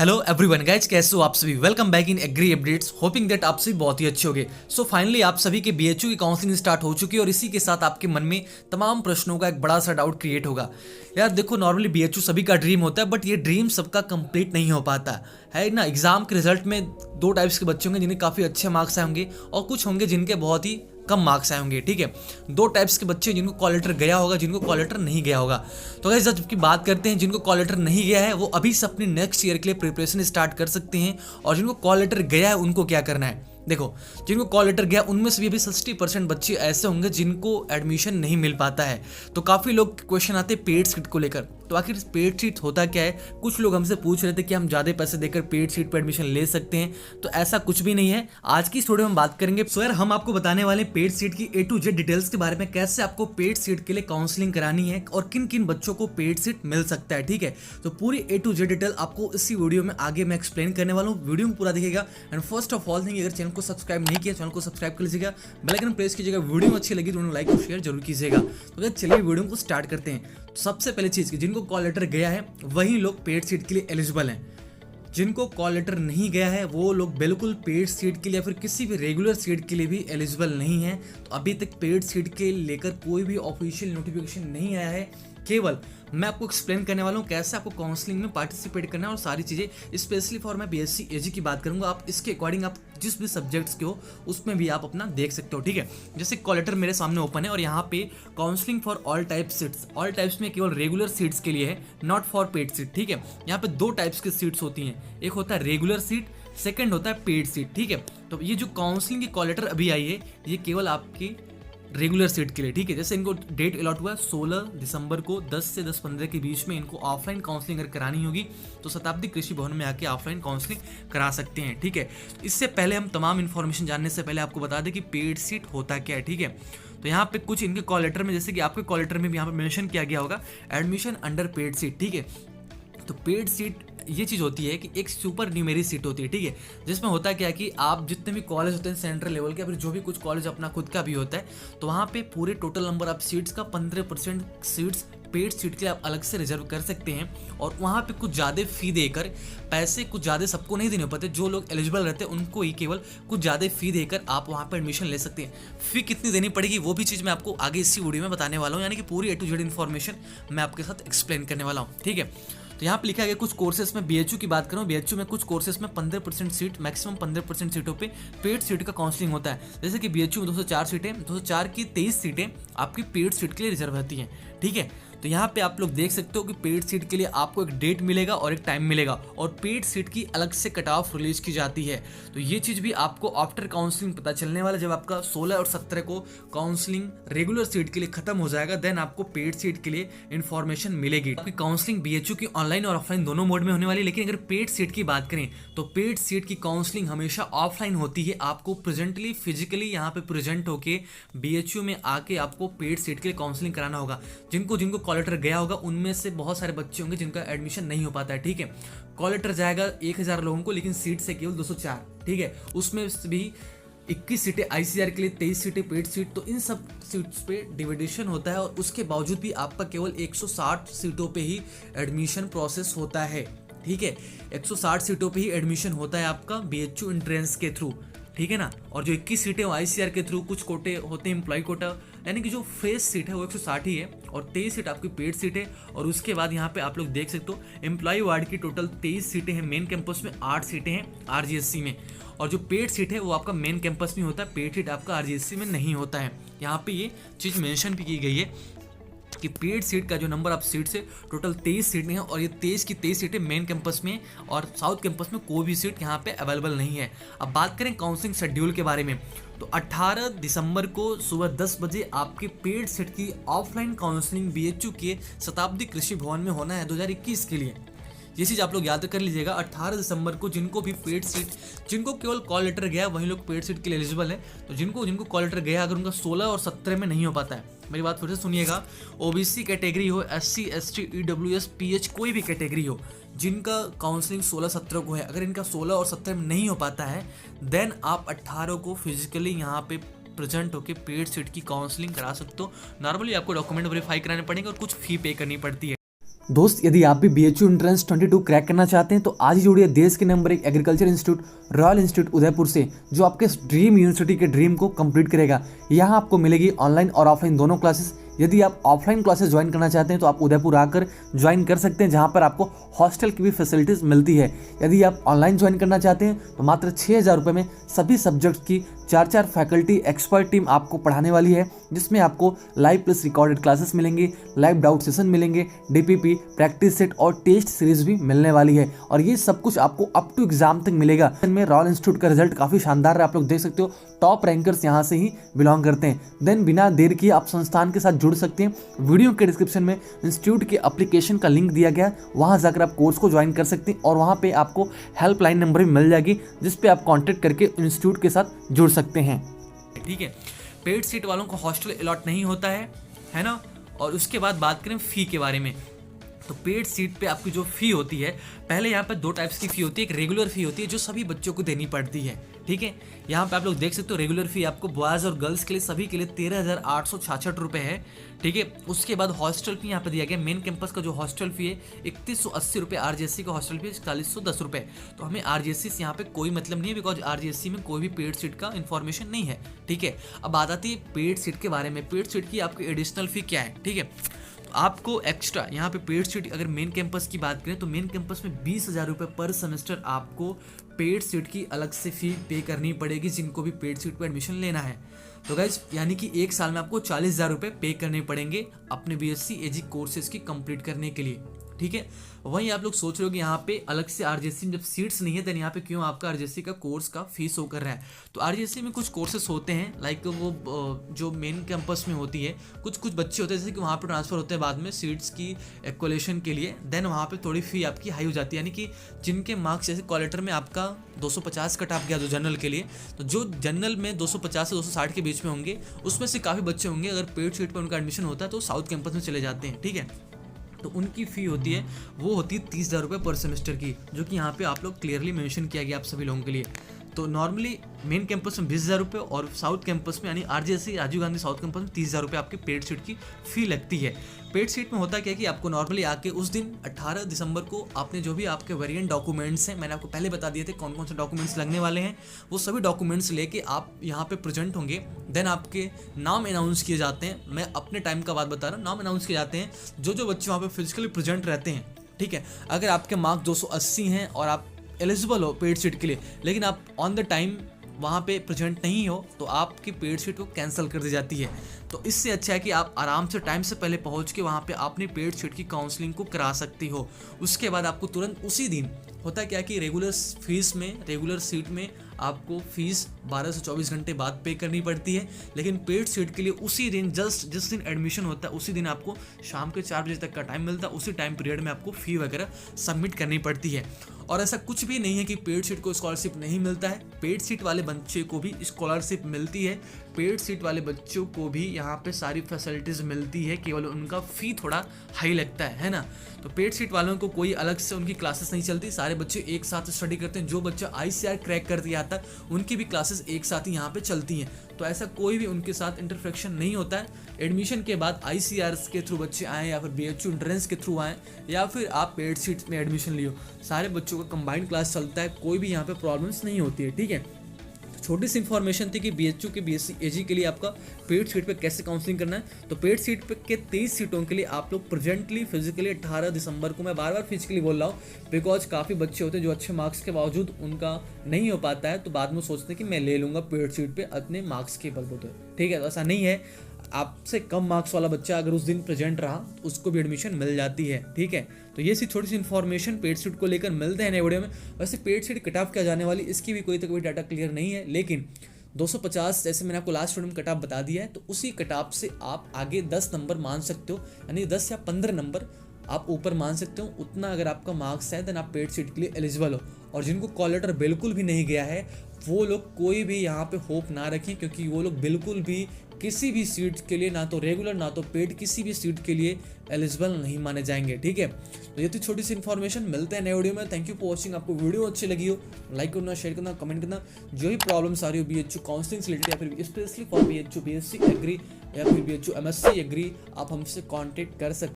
Hello everyone guys, कैसे हो आप सभी। Welcome back in agree updates. Hoping that आप सभी बहुत ही अच्छे होंगे। सो फाइनली आप सभी के बीएचयू की काउंसलिंग स्टार्ट हो चुकी है और इसी के साथ आपके मन में तमाम प्रश्नों का एक बड़ा सा डाउट क्रिएट होगा। यार देखो, नॉर्मली बीएचयू सभी का ड्रीम होता है, बट ये ड्रीम सबका कंप्लीट नहीं हो पाता है ना। एग्जाम के रिजल्ट में दो टाइप्स के बच्चे होंगे जिन्हें काफ़ी अच्छे मार्क्स आए होंगे और कुछ होंगे जिनके बहुत ही कम मार्क्स आए होंगे। ठीक है, दो टाइप्स के बच्चे, जिनको कॉल लेटर गया होगा, जिनको कॉल लेटर नहीं गया होगा। तो गाइस जब की बात करते हैं, जिनको कॉल लेटर नहीं गया है वो अभी से अपनी नेक्स्ट ईयर के लिए प्रिपरेशन स्टार्ट कर सकते हैं। और जिनको कॉल लेटर गया है उनको क्या करना है, देखो, जिनको कॉल लेटर गया उनमें से भी अभी 60% बच्चे ऐसे होंगे जिनको एडमिशन नहीं मिल पाता है। तो काफ़ी लोग क्वेश्चन आते हैं पेड सीट को लेकर। तो आखिर पेड सीट होता क्या है, कुछ लोग हमसे पूछ रहे थे कि हम ज़्यादा पैसे देकर पेड सीट पर एडमिशन ले सकते हैं। तो ऐसा कुछ भी नहीं है। आज की इस वीडियो में हम बात करेंगे। सो यार हम आपको बताने वाले पेड सीट की A to Z डिटेल्स के बारे में, कैसे आपको पेड सीट के लिए काउंसलिंग करानी है और किन किन बच्चों को पेड सीट मिल सकता है। ठीक है, तो पूरी A to Z डिटेल आपको इसी वीडियो में आगे मैं एक्सप्लेन करने वाला हूँ। वीडियो में पूरा देखिएगा। And first of all thing, अगर चैनल को सब्सक्राइब नहीं किया, चैनल को सब्सक्राइब कर लीजिएगा, बेल आइकन प्रेस कीजिएगा। वीडियो अच्छी लगी तो लाइक और शेयर जरूर कीजिएगा। तो चलिए वीडियो को स्टार्ट करते हैं। तो सबसे पहले चीज की, जिनको कॉल लेटर गया है वही लोग पेड सीट के लिए एलिजिबल हैं। जिनको कॉल लेटर नहीं गया है वो लोग बिल्कुल पेड सीट के लिए या फिर किसी भी रेगुलर सीट के लिए भी एलिजिबल नहीं है। तो अभी तक पेड सीट के लेकर कोई भी ऑफिशियल नोटिफिकेशन नहीं आया है। केवल मैं आपको एक्सप्लेन करने वाला हूँ कैसे आपको काउंसलिंग में पार्टिसिपेट करना है और सारी चीज़ें। स्पेशली फॉर मैं बीएससी एजी की बात करूंगा। आप इसके अकॉर्डिंग आप जिस भी सब्जेक्ट्स के हो उसमें भी आप अपना देख सकते हो। ठीक है, जैसे कॉल लेटर मेरे सामने ओपन है और यहाँ पे counselling for all type seats, all types में केवल रेगुलर सीट्स के लिए है, नॉट फॉर पेड सीट। ठीक है, यहाँ पे दो टाइप्स की सीट्स होती हैं, एक होता है रेगुलर सीट, सेकेंड होता है पेड सीट। ठीक है, तो ये जो काउंसलिंग की कॉल लेटर अभी आई है ये केवल आपकी रेगुलर सीट के लिए। ठीक है, जैसे इनको डेट अलॉट हुआ है 16 दिसंबर को 10 से 10:15 के बीच में इनको ऑफलाइन काउंसलिंग अगर करानी होगी तो शताब्दी कृषि भवन में आके ऑफलाइन काउंसलिंग करा सकते हैं। ठीक है, इससे पहले हम तमाम इन्फॉर्मेशन जानने से पहले आपको बता दें कि पेड सीट होता क्या है। ठीक है, तो यहाँ पे कुछ इनके कॉल लेटर में, जैसे कि आपके कॉल लेटर में भी यहाँ पे मेंशन किया गया होगा एडमिशन अंडर पेड सीट। ठीक है, तो पेड सीट ये चीज़ होती है कि एक सुपर न्यूमेरी सीट होती है। ठीक है, जिसमें होता क्या है कि आप जितने भी कॉलेज होते हैं सेंट्रल लेवल के, फिर जो भी कुछ कॉलेज अपना खुद का भी होता है, तो वहाँ पे पूरे टोटल नंबर ऑफ सीट्स का 15% सीट्स पेड सीट के लिए आप अलग से रिजर्व कर सकते हैं। और वहाँ पे कुछ ज़्यादा फी देकर, पैसे कुछ ज़्यादा सबको नहीं देने पड़ते, जो लोग एलिजिबल रहते हैं उनको ही केवल कुछ ज़्यादा फी देकर आप वहाँ पर एडमिशन ले सकते हैं। फी कितनी देनी पड़ेगी वो भी चीज़ मैं आपको आगे इसी वीडियो में बताने वाला हूँ, यानी कि पूरी A to Z इन्फॉर्मेशन मैं आपके साथ एक्सप्लेन करने वाला हूँ। ठीक है, तो यहाँ पे लिखा गया कुछ कोर्सेज में बीएचयू की बात करूँ, बीएचयू में कुछ कोर्सेज में 15% सीट, मैक्सिमम 15% सीटों पे पेड सीट का काउंसलिंग होता है। जैसे कि बीएचयू में 204 सीटें, 204 की 23 सीटें आपकी पेड सीट के लिए रिजर्व रहती हैं। ठीक है, तो यहाँ पे आप लोग देख सकते हो कि पेड सीट के लिए आपको एक डेट मिलेगा और एक टाइम मिलेगा और पेड सीट की अलग से कट ऑफ रिलीज की जाती है। तो ये चीज़ भी आपको आफ्टर काउंसलिंग पता चलने वाला, जब आपका 16 और 17 को काउंसलिंग रेगुलर सीट के लिए खत्म हो जाएगा, देन आपको पेड सीट के लिए इन्फॉर्मेशन मिलेगी। आपकी काउंसलिंग बीएचयू की ऑनलाइन और ऑफलाइन दोनों मोड में होने वाली है, लेकिन अगर पेड सीट की बात करें तो पेड सीट की काउंसलिंग हमेशा ऑफलाइन होती है। आपको प्रेजेंटली फिजिकली यहाँ पे प्रेजेंट होके बीएचयू में आके आपको पेड सीट के लिए काउंसलिंग कराना होगा। जिनको कॉल लेटर गया होगा उनमें से बहुत सारे बच्चे होंगे जिनका एडमिशन नहीं हो पाता है। ठीक है, कॉल लेटर जाएगा 1000 लोगों को, लेकिन सीट से केवल 204। ठीक है, उसमें भी 21 सीटें आईसीआर के लिए, 23 सीटें पेड सीट। तो इन सब सीट्स पे डिविडेशन होता है और उसके बावजूद भी आपका केवल 160 सीटों पे ही एडमिशन प्रोसेस होता है। ठीक है, 160 सीटों पे ही एडमिशन होता है आपका बीएचयू एंट्रेंस के थ्रू। ठीक है ना, और जो 21 सीटें वो आईसीआर के थ्रू, कुछ कोटे होते हैं एम्प्लॉय कोटा, यानी कि जो फ्रेश सीट है वो 160 ही है और 23 सीट आपकी पेड सीट है। और उसके बाद यहाँ पे आप लोग देख सकते हो एम्प्लॉय वार्ड की टोटल 23 सीटें हैं, मेन कैंपस में 8 सीटें हैं आरजीएससी में, और जो पेड सीट है वो आपका मेन कैंपस में होता है, पेड सीट आपका आरजीएससी में नहीं होता है। यहाँ पे ये चीज़ मेंशन भी की गई है कि पेड सीट का जो नंबर ऑफ सीट्स है टोटल 23 सीटें हैं और ये 23 की 23 सीटें मेन कैंपस में, और साउथ कैंपस में कोई भी सीट यहाँ पे अवेलेबल नहीं है। अब बात करें काउंसलिंग शेड्यूल के बारे में, तो 18 दिसंबर को सुबह 10 बजे आपके पेड सीट की ऑफलाइन काउंसलिंग बीएचयू के शताब्दी कृषि भवन में होना है 2021 के लिए। ये चीज़ आप लोग याद कर लीजिएगा, 18 दिसंबर को जिनको भी पेड सीट, जिनको केवल कॉल लेटर गया वही लोग पेड सीट के लिए एलिजिबल है। तो जिनको कॉल लेटर गया, अगर उनका 16 और 17 में नहीं हो पाता है, मेरी बात फिर से सुनिएगा, ओबीसी कैटेगरी हो, एससी एसटी ईडब्ल्यूएस पीएच कोई भी कैटेगरी हो, जिनका काउंसलिंग 16-17 को है, अगर इनका 16 और 17 में नहीं हो पाता है, देन आप 18 को फिजिकली यहाँ पे प्रेजेंट होकर पेड सीट की काउंसलिंग करा सकते हो। नॉर्मली आपको डॉक्यूमेंट वेरीफाई कराने पड़ेंगे और कुछ फी पे करनी पड़ती है। दोस्त, यदि आप भी BHU एंट्रेंस 22 क्रैक करना चाहते हैं तो आज ही जुड़िए देश के number 1 agriculture institute royal institute Udaipur से, जो आपके ड्रीम यूनिवर्सिटी के ड्रीम को कंप्लीट करेगा। यहाँ आपको मिलेगी ऑनलाइन और ऑफलाइन दोनों क्लासेस। यदि आप ऑफलाइन क्लासेस ज्वाइन करना चाहते हैं तो आप उदयपुर आकर ज्वाइन कर सकते हैं, जहाँ पर आपको हॉस्टल की भी फैसिलिटीज़ मिलती है। यदि आप ऑनलाइन ज्वाइन करना चाहते हैं तो मात्र 6,000 रुपये में सभी सब्जेक्ट्स की 4 फैकल्टी एक्सपर्ट टीम आपको पढ़ाने वाली है, जिसमें आपको लाइव प्लस रिकॉर्डेड क्लासेस मिलेंगी, लाइव डाउट सेशन मिलेंगे, DPP, प्रैक्टिस सेट और टेस्ट सीरीज भी मिलने वाली है। और ये सब कुछ आपको अप टू एग्जाम तक मिलेगा। इनमें रॉयल इंस्टीट्यूट का रिजल्ट काफ़ी शानदार है, आप लोग देख सकते हो। टॉप रैंकर्स यहाँ से ही बिलोंग करते हैं। देन बिना देर किए आप संस्थान के साथ जुड़ सकते हैं। वीडियो के डिस्क्रिप्शन में इंस्टीट्यूट के एप्लीकेशन का लिंक दिया गया है, वहाँ जाकर आप कोर्स को ज्वाइन कर सकते हैं और वहाँ पे आपको हेल्पलाइन नंबर भी मिल जाएगी, जिस पे आप कांटेक्ट करके इंस्टीट्यूट के साथ जुड़ सकते हैं। ठीक है, पेड सीट वालों को हॉस्टल अलॉट नहीं होता है ना। और उसके बाद बात करें फ़ी के बारे में, तो पेड सीट पे आपकी जो फ़ी होती है, पहले यहाँ पे 2 टाइप्स की फ़ी होती है। एक रेगुलर फ़ी होती है जो सभी बच्चों को देनी पड़ती है, ठीक है। यहाँ पे आप लोग देख सकते हो रेगुलर फ़ी आपको बॉयज़ और गर्ल्स के लिए सभी के लिए 13,866 रुपये है, ठीक है। उसके बाद हॉस्टल फी यहाँ पे दिया गया। मेन कैंपस का जो हॉस्टल फी है 3180 रुपये, RJC का हॉस्टल फी है 4110 रुपये। तो हमें RJC से यहाँ पे कोई मतलब नहीं है, बिकॉज RJC में कोई भी पेड सीट का इन्फॉर्मेशन नहीं है, ठीक है। अब बात आती है पेड सीट के बारे में। पेड सीट की आपकी एडिशनल फ़ी क्या है, ठीक है। आपको एक्स्ट्रा यहाँ पे पेड सीट, अगर मेन कैंपस की बात करें तो मेन कैंपस में 20,000 रुपये पर सेमेस्टर आपको पेड सीट की अलग से फ़ी पे करनी पड़ेगी, जिनको भी पेड सीट पर एडमिशन लेना है। तो गाइज यानी कि 1 साल में आपको 40,000 रुपये पे करने पड़ेंगे अपने BSc AG कोर्सेज की कंप्लीट करने के लिए, ठीक है। वहीं आप लोग सोच रहे हो कि यहाँ पे अलग से RJC में जब सीट्स नहीं है तो यहाँ पे क्यों आपका RJC का कोर्स का फीस शो कर रहा है। तो RJC में कुछ कोर्सेस होते हैं, लाइक वो जो मेन कैंपस में होती है, कुछ बच्चे होते हैं जैसे कि वहाँ पे ट्रांसफ़र होते हैं बाद में सीट्स की एक्वलेशन के लिए, देन वहाँ पे थोड़ी फ़ी आपकी हाई हो जाती है। यानी कि जिनके मार्क्स, जैसे क्वालिटर में आपका 250 कट ऑफ गया जो जनरल के लिए, तो जो जनरल में 250 से 260 के बीच में होंगे, उसमें से काफ़ी बच्चे होंगे अगर पेड सीट पर उनका एडमिशन होता है तो साउथ कैंपस में चले जाते हैं, ठीक है। तो उनकी फ़ी होती है, वो होती है 30,000 रुपये पर सेमेस्टर की, जो कि यहाँ पे आप लोग क्लियरली मेंशन किया गया आप सभी लोगों के लिए। तो नॉर्मली मेन कैंपस में 20,000 रुपये और साउथ कैंपस में यानी RJC Rajiv Gandhi south campus में 30,000 रुपये आपके पेड सीट की फ़ी लगती है। पेड सीट में होता क्या है कि आपको नॉर्मली आके उस दिन 18 दिसंबर को आपने जो भी आपके वेरिएंट डॉक्यूमेंट्स हैं, मैंने आपको पहले बता दिए थे कौन कौन से डॉक्यूमेंट्स लगने वाले हैं, वो सभी डॉक्यूमेंट्स लेके आप यहाँ पे प्रेजेंट होंगे। देन आपके नाम अनाउंस किए जाते हैं, मैं अपने टाइम का बात बता रहा हूँ, नाम अनाउंस किए जाते हैं जो बच्चे वहाँ पे फिजिकली प्रेजेंट रहते हैं, ठीक है। अगर आपके मार्क्स 280 हैं और आप एलिजिबल हो पेड सीट के लिए, लेकिन आप ऑन द टाइम वहाँ पे प्रेजेंट नहीं हो, तो आपकी पेड सीट को कैंसिल कर दी जाती है। तो इससे अच्छा है कि आप आराम से टाइम से पहले पहुँच के वहाँ पे अपनी पेड सीट की काउंसलिंग को करा सकती हो। उसके बाद आपको तुरंत उसी दिन होता क्या कि रेगुलर फीस में, रेगुलर सीट में आपको फीस 12 से 24 घंटे बाद पे करनी पड़ती है, लेकिन पेड सीट के लिए उसी दिन, जस्ट जिस दिन एडमिशन होता है उसी दिन आपको शाम के 4 बजे तक का टाइम मिलता है। उसी टाइम पीरियड में आपको फ़ी वगैरह सबमिट करनी पड़ती है। और ऐसा कुछ भी नहीं है कि पेड सीट को स्कॉलरशिप नहीं मिलता है, पेड सीट वाले बच्चे को भी स्कॉलरशिप मिलती है। पेड सीट वाले बच्चों को भी यहाँ पे सारी फैसिलिटीज़ मिलती है, केवल उनका फ़ी थोड़ा हाई लगता है ना। तो पेड सीट वालों को कोई अलग से उनकी क्लासेस नहीं चलती, सारे बच्चे एक साथ स्टडी करते हैं। जो बच्चा ICR क्रैक कर दिया था उनकी भी क्लासेस एक साथ ही यहाँ पे चलती हैं। तो ऐसा कोई भी उनके साथ इंटरफ्रेक्शन नहीं होता है। एडमिशन के बाद ICRs के थ्रू बच्चे आएँ या फिर BHU एंट्रेंस के थ्रू आएँ या फिर आप पेड सीट में एडमिशन लियो, सारे बच्चों का कंबाइंड क्लास चलता है, कोई भी यहाँ पे प्रॉब्लम्स नहीं होती है, ठीक है। छोटी सी इन्फॉर्मेशन थी कि BHU के BSc AG के लिए आपका पेड सीट पे कैसे काउंसलिंग करना है। तो पेड सीट पे के 23 सीटों के लिए आप लोग प्रेजेंटली फिजिकली 18 दिसंबर को, मैं बार बार फिजिकली बोल रहा हूँ बिकॉज काफ़ी बच्चे होते हैं जो अच्छे मार्क्स के बावजूद उनका नहीं हो पाता है, तो बाद में सोचते हैं कि मैं ले लूँगा पेड सीट पे अपने मार्क्स के बलबूते, ठीक है। तो ऐसा नहीं है, आपसे कम मार्क्स वाला बच्चा अगर उस दिन प्रेजेंट रहा तो उसको भी एडमिशन मिल जाती है, ठीक है। तो ये सी छोटी सी इन्फॉर्मेशन पेड सीट को लेकर मिलते हैं नए वीडियो में। वैसे पेड सीट कट ऑफ क्या जाने वाली, इसकी भी कोई डाटा क्लियर नहीं है, लेकिन 250 जैसे मैंने आपको लास्ट वीडियो में कट ऑफ बता दिया है, तो उसी कट ऑफ से आप आगे 10 नंबर मान सकते हो, यानी 10 या 15 नंबर आप ऊपर मान सकते हो। उतना अगर आपका मार्क्स है देन आप पेड सीट के लिए एलिजिबल हो। और जिनको कॉल लेटर बिल्कुल भी नहीं गया है वो लोग कोई भी यहाँ पे होप ना रखें, क्योंकि वो लोग बिल्कुल भी किसी भी सीट के लिए, ना तो रेगुलर ना तो पेड, किसी भी सीट के लिए एलिजिबल नहीं माने जाएंगे, ठीक है। तो ये थी छोटी सी इन्फॉर्मेशन। मिलते हैं नए वीडियो में। Thank you for watching. आपको वीडियो अच्छी लगी हो लाइक करना, शेयर करना, कमेंट करना। जो भी प्रॉब्लम्स आ रही हो BHU काउंसलिंग से रिलेटेड या फिर specially for BHU BSc agri या फिर BHU MSc एग्री, आप हमसे कॉन्टेक्ट कर सकते